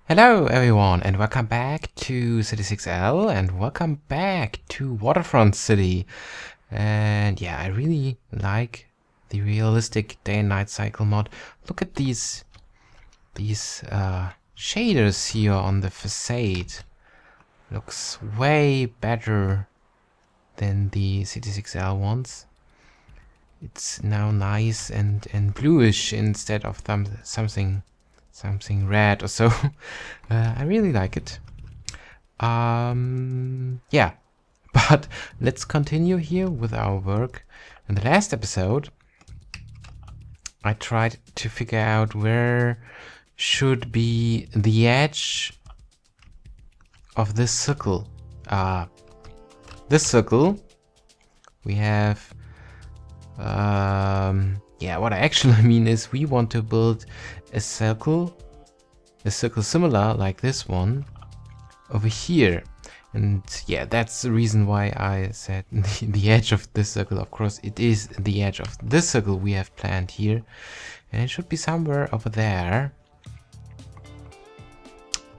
Hello everyone and welcome back to CitiesXL and welcome back to Waterfront City. And yeah, I really like the realistic day and night cycle mod. Look at these shaders here on the facade. Looks way better than the CitiesXL ones. It's now nice and bluish instead of something red or so. I really like it. Yeah, but let's continue here with our work. In the last episode, I tried to figure out where should be the edge of this circle. This circle, we have yeah, what I actually mean is we want to build a circle similar like this one over here. And yeah, that's the reason why I said the edge of this circle. Of course, it is the edge of this circle we have planned here. And it should be somewhere over there.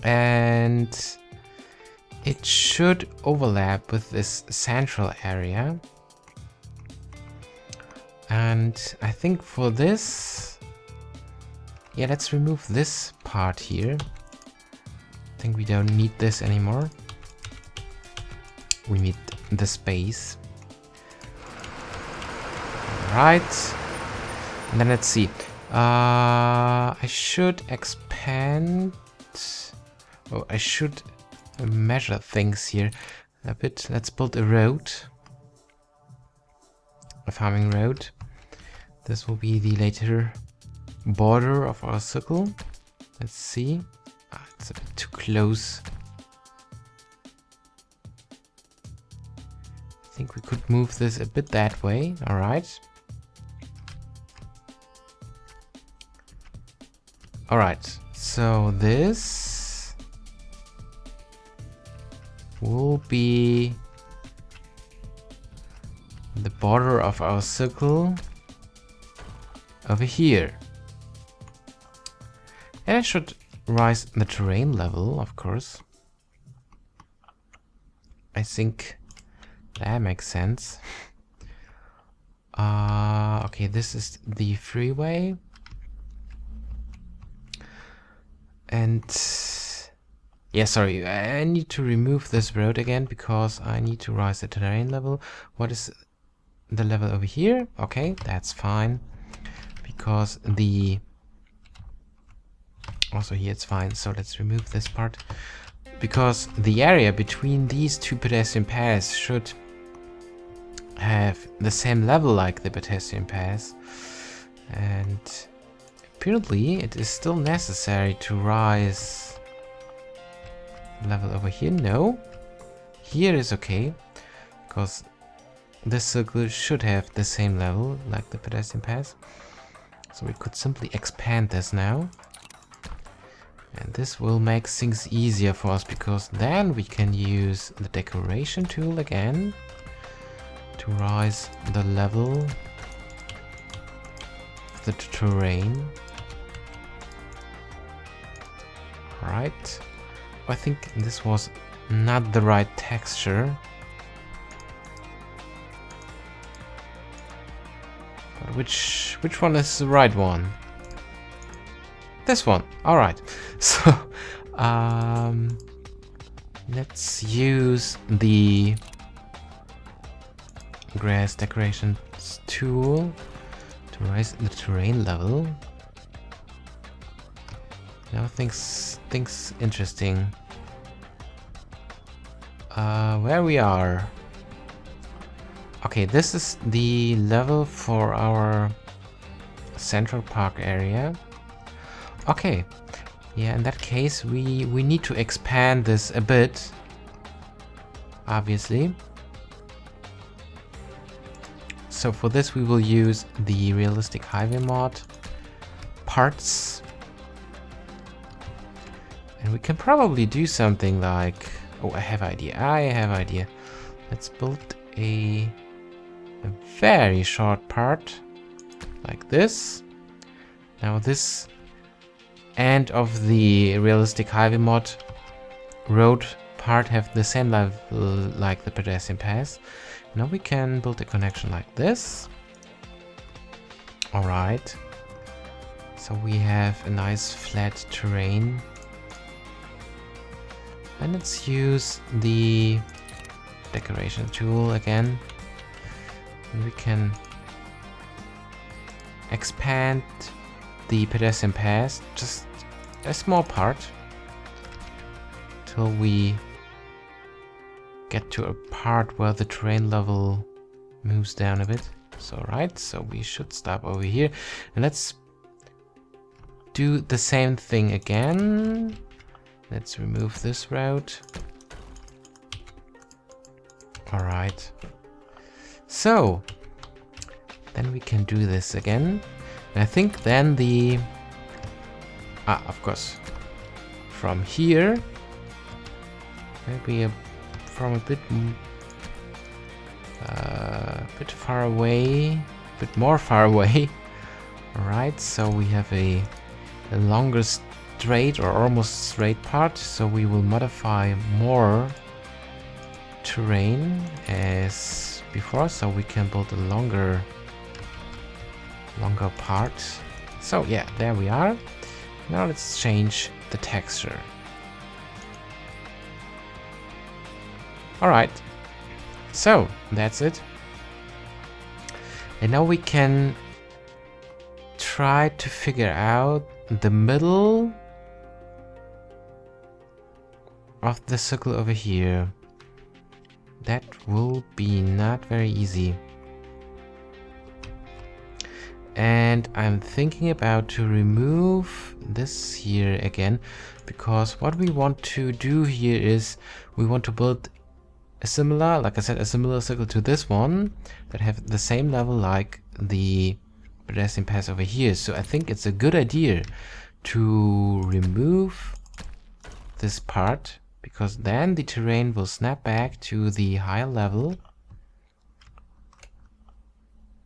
And it should overlap with this central area. And I think for this, yeah, let's remove this part here. I think we don't need this anymore. We need the space. Right. And then let's see. I should expand. Oh, I should measure things here a bit. Let's build a road. A farming road. This will be the later border of our circle. Let's see. It's a bit too close. I think we could move this a bit that way. All right. All right. So this will be the border of our circle over here. And I should rise the terrain level, of course. I think that makes sense. Okay, this is the freeway. And yeah, sorry, I need to remove this road again because I need to rise the terrain level. What is the level over here? Okay, that's fine. Because the also here it's fine, so let's remove this part, because the area between these two pedestrian paths should have the same level like the pedestrian paths, and apparently it is still necessary to rise level over here. No, here is okay, because this circle should have the same level like the pedestrian paths. So we could simply expand this now. And this will make things easier for us, because then we can use the decoration tool again to rise the level of the terrain. Right. I think this was not the right texture. Which one is the right one? This one. All right. So let's use the grass decorations tool to raise the terrain level. Now things interesting. Where we are. Okay, this is the level for our Central Park area. Okay, yeah, in that case we need to expand this a bit, obviously. So for this we will use the realistic highway mod parts. And we can probably do something like, oh, I have idea. Let's build a very short part like this. Now this and of the realistic highway mod road part have the same level like the pedestrian path. Now we can build a connection like this. Alright. So we have a nice flat terrain. And let's use the decoration tool again. And we can expand the pedestrian path just a small part till we get to a part where the terrain level moves down a bit. So right, so we should stop over here and let's do the same thing again. Let's remove this road. All right, so then we can do this again. And I think then the of course from here maybe from a bit far away, a bit more far away. All right, so we have a longer straight or almost straight part, so we will modify more terrain as before, so we can build a longer part. So yeah, there we are. Now let's change the texture. All right, so that's it. And now we can try to figure out the middle of the circle over here. That will be not very easy. And I'm thinking about to remove this here again, because what we want to do here is we want to build a similar, like I said, a similar circle to this one that have the same level like the pedestrian path over here. So I think it's a good idea to remove this part, because then the terrain will snap back to the higher level,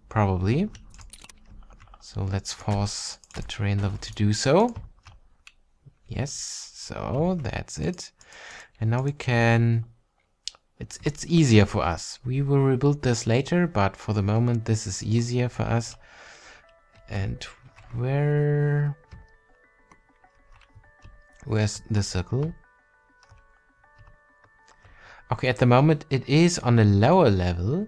probably. So let's force the terrain level to do so. Yes, so that's it. And now we can, it's easier for us. We will rebuild this later, but for the moment this is easier for us. And where's the circle? Okay, at the moment it is on a lower level.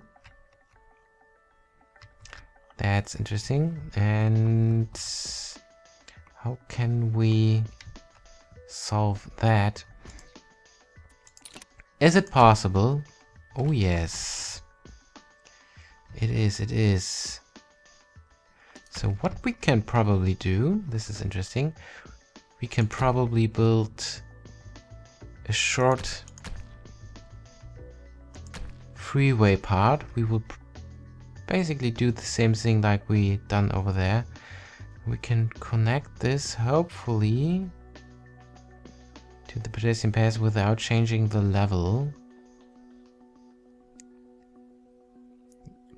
That's interesting. And how can we solve that? Is it possible? Oh yes, it is. So what we can probably do, this is interesting, we can probably build a short freeway part. We will basically do the same thing like we done over there. We can connect this hopefully to the pedestrian path without changing the level.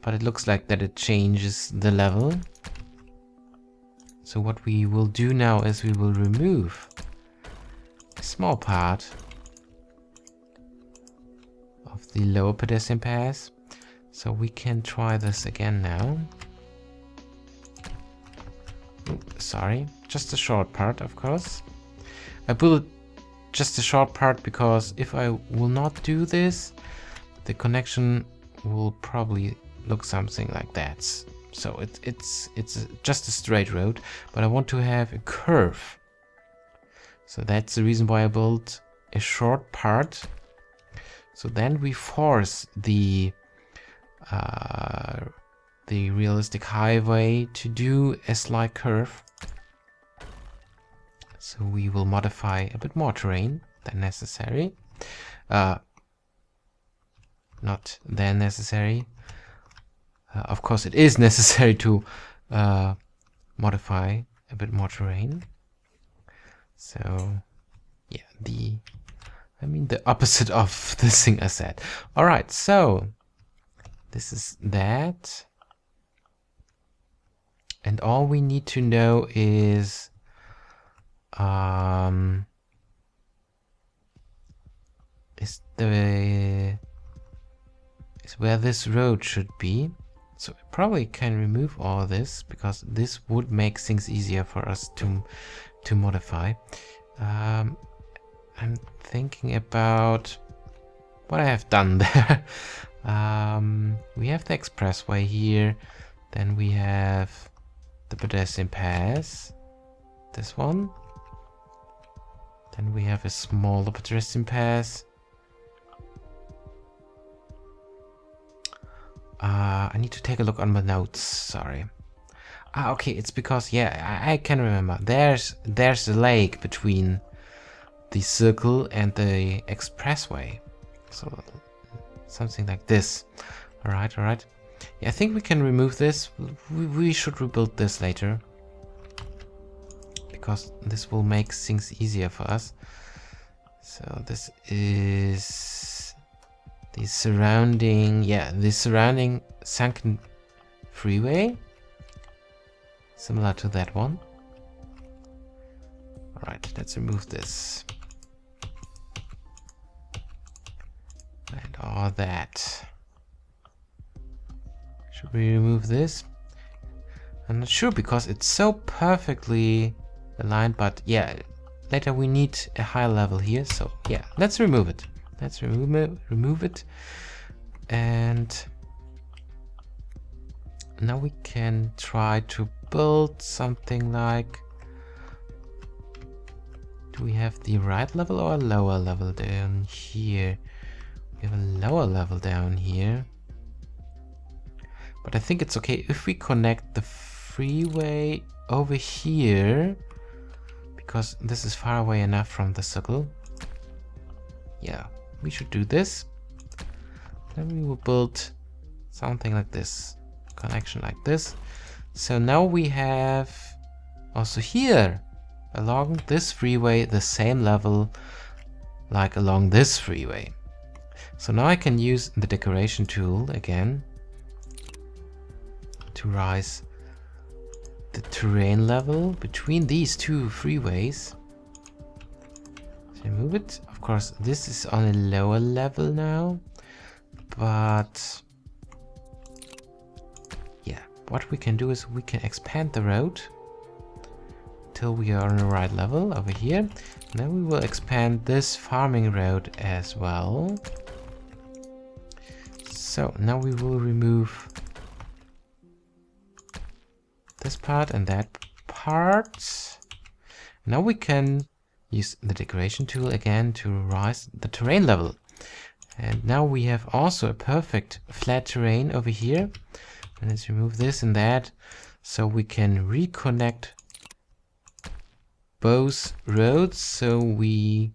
But it looks like that it changes the level. So what we will do now is we will remove a small part of the lower pedestrian path. So we can try this again now. Sorry, just a short part, of course. I built just a short part because if I will not do this, the connection will probably look something like that. So it's just a straight road, but I want to have a curve. So that's the reason why I built a short part. So then we force the realistic highway to do a slight curve. So we will modify a bit more terrain than necessary. Not than necessary. Of course, it is necessary to modify a bit more terrain. So yeah, the opposite of the thing I said. All right, so this is that. And all we need to know is is where this road should be. So we probably can remove all this because this would make things easier for us to modify. I'm thinking about what I have done there. We have the expressway here, then we have the pedestrian pass, this one, then we have a smaller pedestrian pass. I need to take a look on my notes, sorry. Okay, it's because, yeah, I can remember. There's a lake between the circle and the expressway. So, something like this. Alright. Yeah, I think we can remove this. We should rebuild this later. Because this will make things easier for us. So, this is the surrounding sunken freeway. Similar to that one. Alright, let's remove this. And all that. Should we remove this? I'm not sure because it's so perfectly aligned, but yeah, later we need a higher level here, so yeah, let's remove it. Let's remove it. And now we can try to build something like, do we have the right level or a lower level down here? We have a lower level down here, but I think it's okay if we connect the freeway over here because this is far away enough from the circle. Yeah, we should do this. Then we will build something like this, connection like this. So now we have also here along this freeway the same level like along this freeway. So now I can use the decoration tool again to rise the terrain level between these two freeways. So move it. Of course, this is on a lower level now, but yeah, what we can do is we can expand the road till we are on the right level over here. And then we will expand this farming road as well. So now we will remove this part and that part. Now we can use the decoration tool again to rise the terrain level. And now we have also a perfect flat terrain over here. And let's remove this and that so we can reconnect both roads so we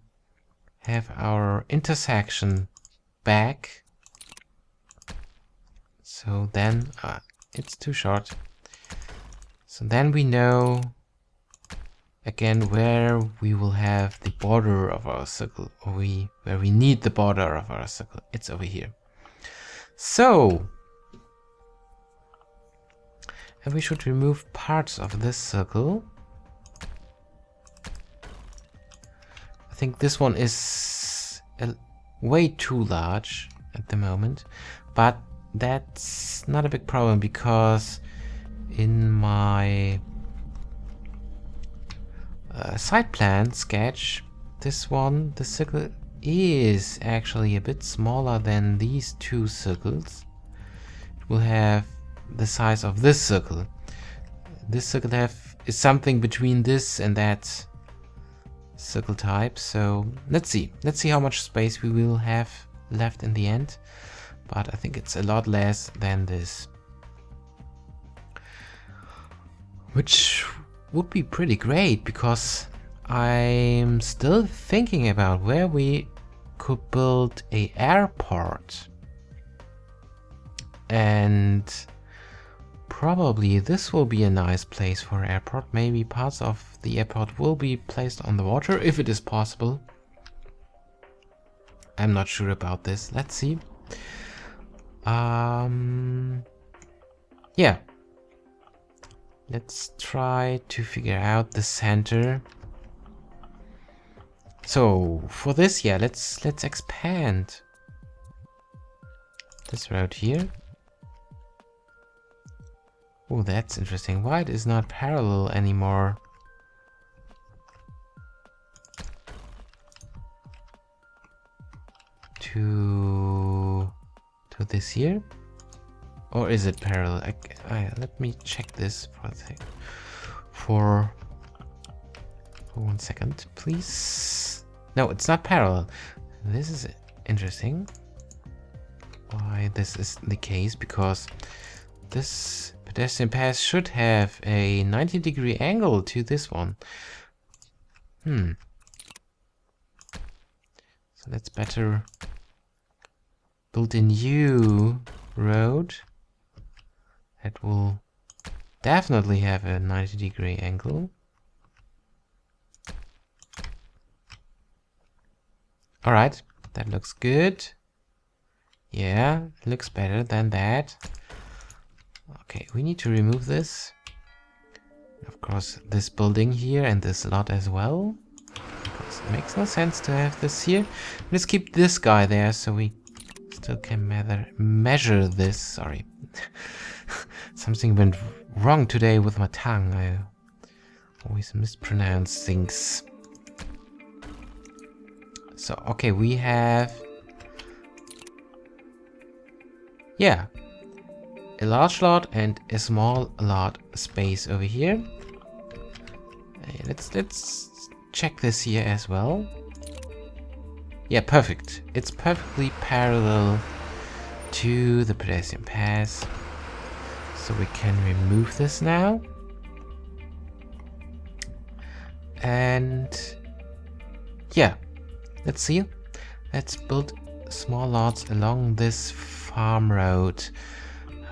have our intersection back. So then it's too short. So then we know again where we will have the border of our circle, or where we need the border of our circle. It's over here. So, and we should remove parts of this circle. I think this one is way too large at the moment, but that's not a big problem because in my side plan sketch, this one, the circle is actually a bit smaller than these two circles. It will have the size of this circle. This circle is something between this and that circle type. So let's see how much space we will have left in the end. But I think it's a lot less than this, which would be pretty great because I'm still thinking about where we could build an airport. And probably this will be a nice place for an airport. Maybe parts of the airport will be placed on the water if it is possible. I'm not sure about this. Let's see. Yeah. Let's try to figure out the center So for this, yeah, let's expand this road here. Oh, that's interesting. Why it is not parallel anymore? To this here, or is it parallel? Let me check this for a sec. For 1 second, please. No, it's not parallel. This is interesting. Why this is the case? Because this pedestrian path should have a 90-degree angle to this one. So let's better build a new road that will definitely have a 90-degree angle. Alright, that looks good. Yeah, looks better than that. Okay, we need to remove this. Of course, this building here and this lot as well. Because it makes no sense to have this here. Let's keep this guy there so we still can measure this. Sorry. Something went wrong today with my tongue. I always mispronounce things. So, okay, we have... yeah. A large lot and a small lot space over here. Let's check this here as well. Yeah, perfect. It's perfectly parallel to the pedestrian path. So we can remove this now. And yeah, let's see. Let's build small lots along this farm road.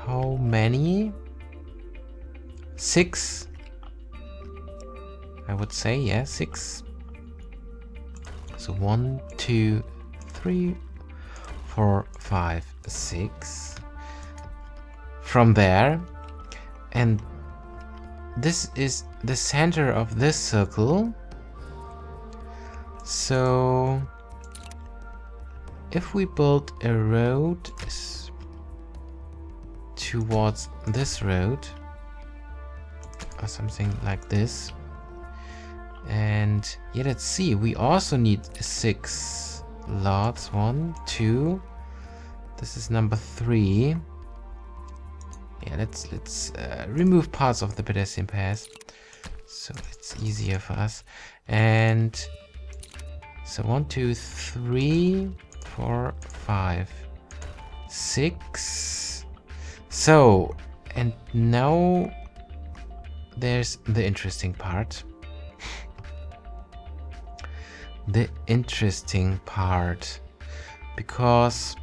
How many? 6. I would say, yeah, 6. So 1, 2, 3, 4, 5, 6. From there. And this is the center of this circle. So if we build a road towards this road or something like this, and yeah, let's see, we also need 6 lots. 1, 2, this is number 3. Yeah, let's remove parts of the pedestrian path so it's easier for us. And so 1, 2, 3, 4, 5, 6. So, and now there's the interesting part. The interesting part, because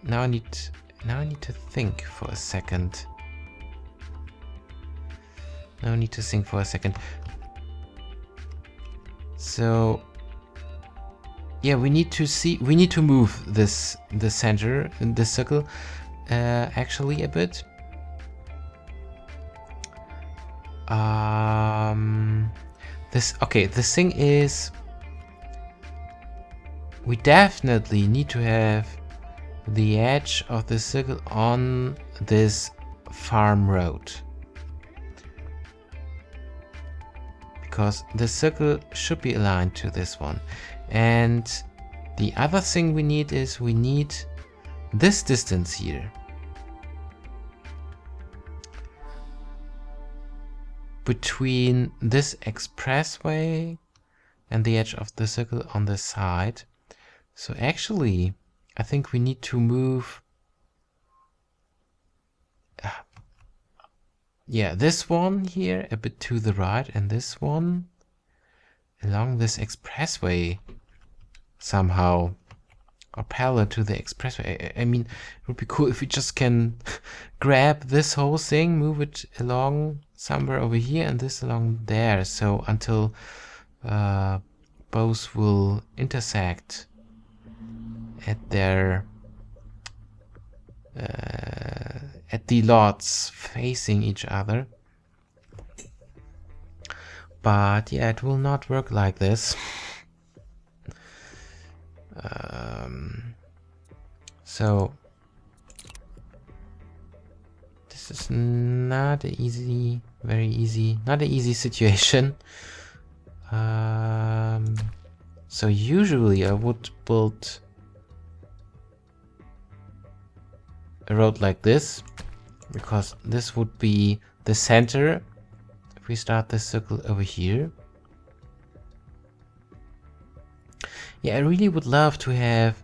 now I need to think for a second. So yeah, we need to move the center in the circle actually a bit. The thing is, we definitely need to have the edge of the circle on this farm road, because the circle should be aligned to this one. And the other thing we need is this distance here between this expressway and the edge of the circle on the side. So actually, I think we need to move this one here a bit to the right, and this one along this expressway somehow, or parallel to the expressway. I mean, it would be cool if we just can grab this whole thing, move it along somewhere over here and this along there, so until both will intersect at their at the lots facing each other. But yeah, it will not work like this. So this is not an easy, very easy, not an easy situation. So usually I would build a road like this, because this would be the center if we start this circle over here. Yeah, I really would love to have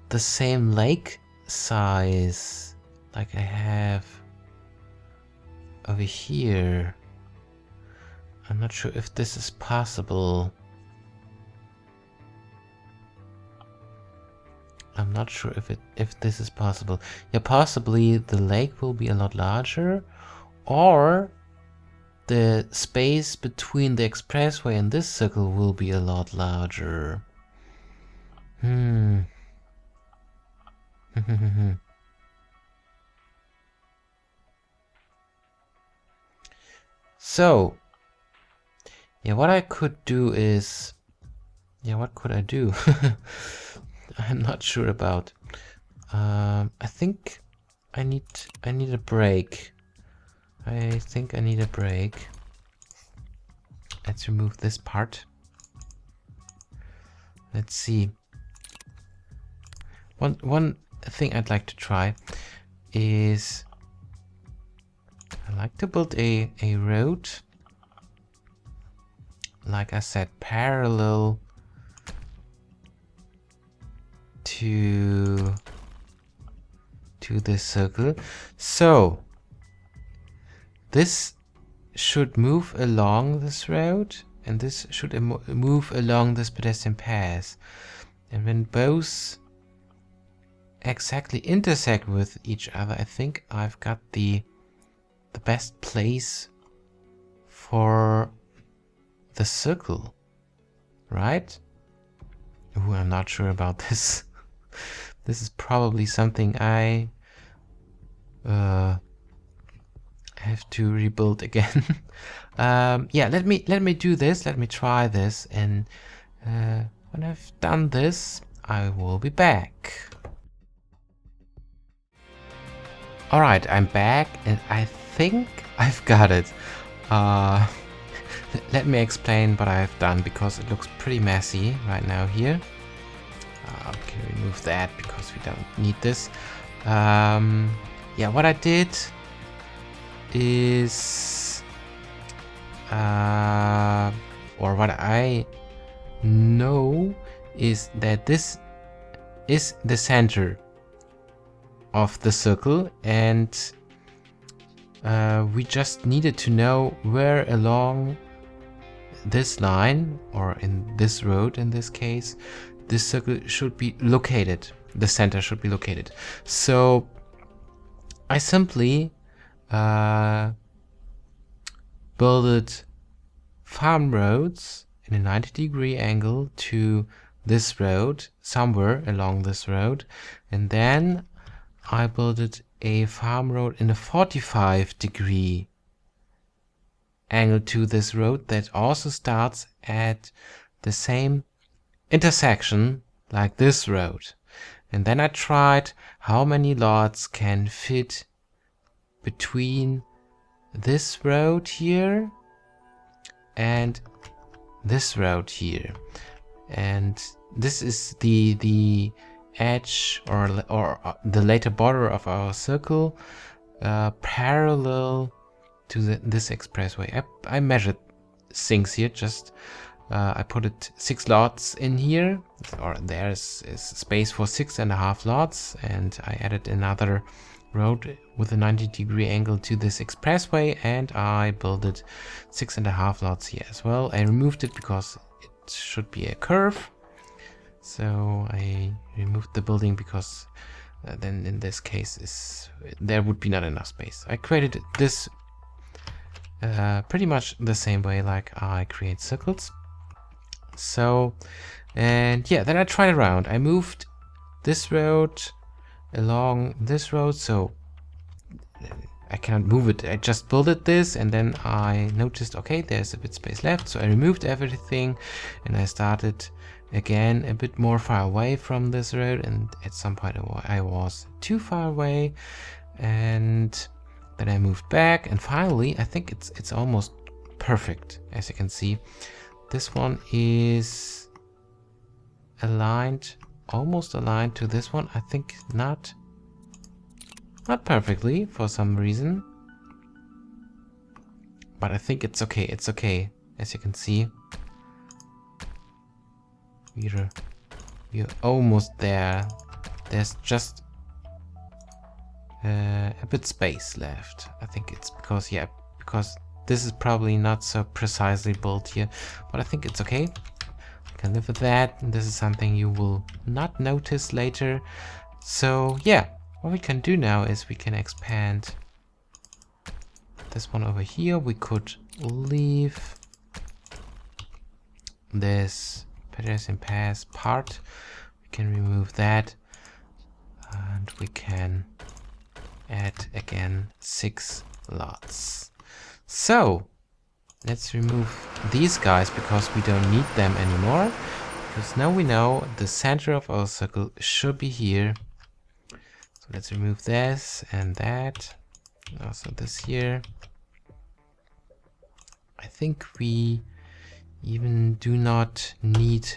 the same lake size like I have over here. I'm not sure if this is possible. I'm not sure if this is possible. Yeah, possibly the lake will be a lot larger, or the space between the expressway and this circle will be a lot larger. So, yeah, what I could do is... Yeah, what could I do? I'm not sure about. I think I need a break. I think I need a break. Let's remove this part. Let's see. One thing I'd like to try is I like to build a road, like I said, parallel to this circle. So this should move along this road, and this should move along this pedestrian path. And when both exactly intersect with each other, I think I've got the best place for the circle, right? Ooh, I'm not sure about this. This is probably something I have to rebuild again. Yeah, let me do this. Let me try this, and when I've done this, I will be back. All right, I'm back, and I think I've got it. Let me explain what I've done, because it looks pretty messy right now here. Okay, remove that because we don't need this. Yeah, what I did is, or what I know is that this is the center of the circle, and we just needed to know where along this line, or in this road in this case, this circle should be located. The center should be located. So I simply built farm roads in a 90-degree angle to this road, somewhere along this road, and then I built a farm road in a 45-degree angle to this road that also starts at the same intersection like this road. And then I tried how many lots can fit between this road here and this road here. And this is the edge or the later border of our circle, parallel to this expressway. I measured things here, just I put it 6 lots in here, or there's space for 6.5 lots, and I added another road with a 90-degree angle to this expressway, and I built it 6.5 lots here as well. I removed it because it should be a curve, so I removed the building because then in this case there would be not enough space. I created this pretty much the same way like I create circles. So, and yeah, then I tried around. I moved this road along this road, so I cannot move it. I just built it this, and then I noticed, okay, there's a bit space left, so I removed everything and I started again a bit more far away from this road, and at some point I was too far away, and then I moved back, and finally I think it's almost perfect. As you can see, this one is aligned, almost aligned to this one. I think not perfectly for some reason, but I think it's okay. It's okay. As you can see, we're almost there. There's just a bit space left. I think it's because, yeah, because this is probably not so precisely built here, but I think it's okay. I can live with that. This is something you will not notice later. So yeah, what we can do now is we can expand this one over here. We could leave this pedestrian pass part. We can remove that, and we can add again 6 lots. So let's remove these guys because we don't need them anymore, because now we know the center of our circle should be here. So let's remove this and that, also this here. I think we even do not need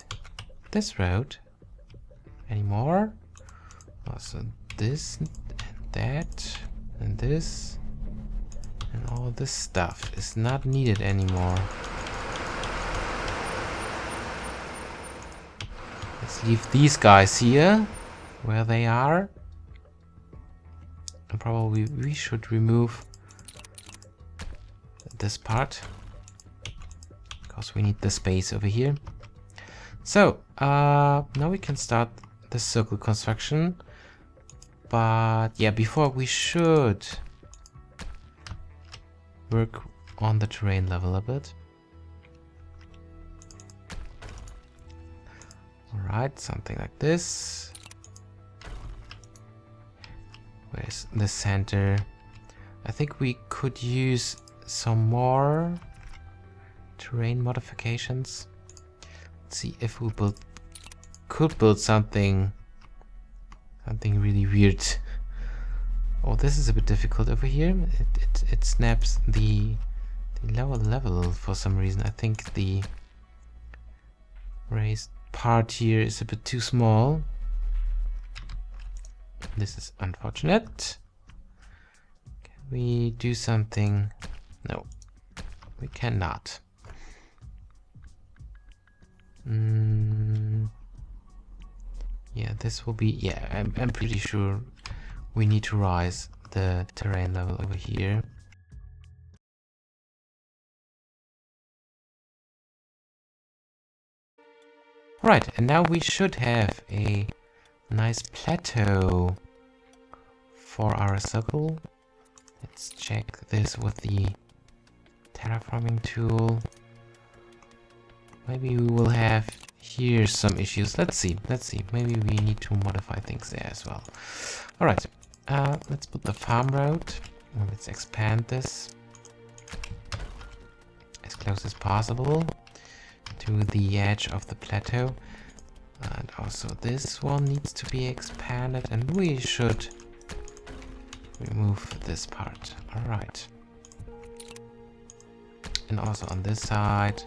this road anymore. Also this and that and this and all this stuff is not needed anymore. Let's leave these guys here where they are, and probably we should remove this part because we need the space over here. So now we can start the circle construction, but yeah, before we should work on the terrain level a bit. Alright, something like this. Where's the center? I think we could use some more terrain modifications. Let's see if we could build something really weird. Oh, this is a bit difficult over here. It snaps the lower level for some reason. I think the raised part here is a bit too small. This is unfortunate. Can we do something? No, we cannot. Yeah, this will be, yeah, I'm pretty sure we need to rise the terrain level over here. Right, and now we should have a nice plateau for our circle. Let's check this with the terraforming tool. Maybe we will have here some issues. Let's see. Maybe we need to modify things there as well. All right, let's put the farm road. Let's expand this as close as possible to the edge of the plateau. And also this one needs to be expanded, and we should remove this part. All right. And also on this side.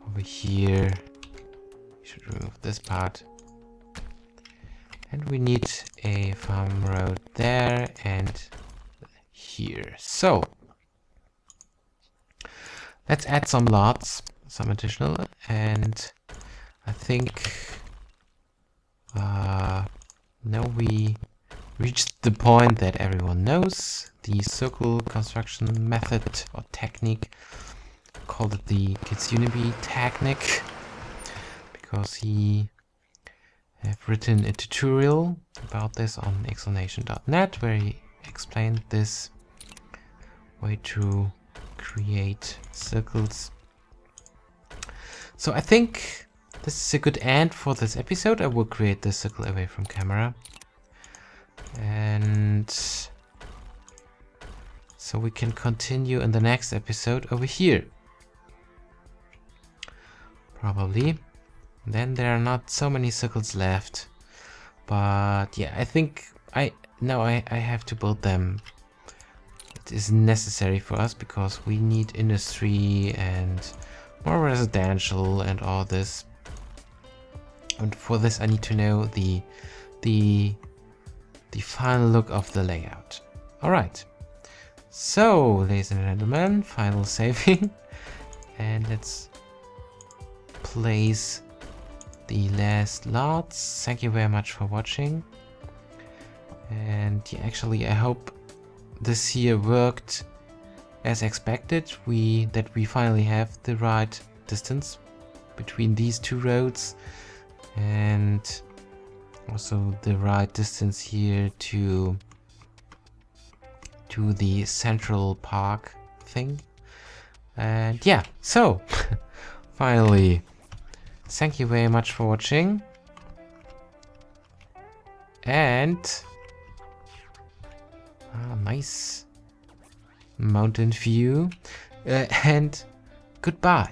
Over here, we should remove this part. And we need a farm road there and here. So let's add some lots, some additional, and I think now we reached the point that everyone knows, the circle construction method or technique. Called it the Kitsunebe technique because he have written a tutorial about this on explanation.net where he explained this way to create circles. So I think this is a good end for this episode. I will create the circle away from camera, and so we can continue in the next episode over here. Probably. Then there are not so many circles left. But yeah, I think I have to build them. It is necessary for us because we need industry and more residential and all this. And for this I need to know the final look of the layout. Alright. So, ladies and gentlemen, final saving. And let's place the last lots. Thank you very much for watching. And yeah, actually I hope this here worked as expected. That we finally have the right distance between these two roads, and also the right distance here to the central park thing. And yeah, so finally, thank you very much for watching, and nice mountain view, and goodbye.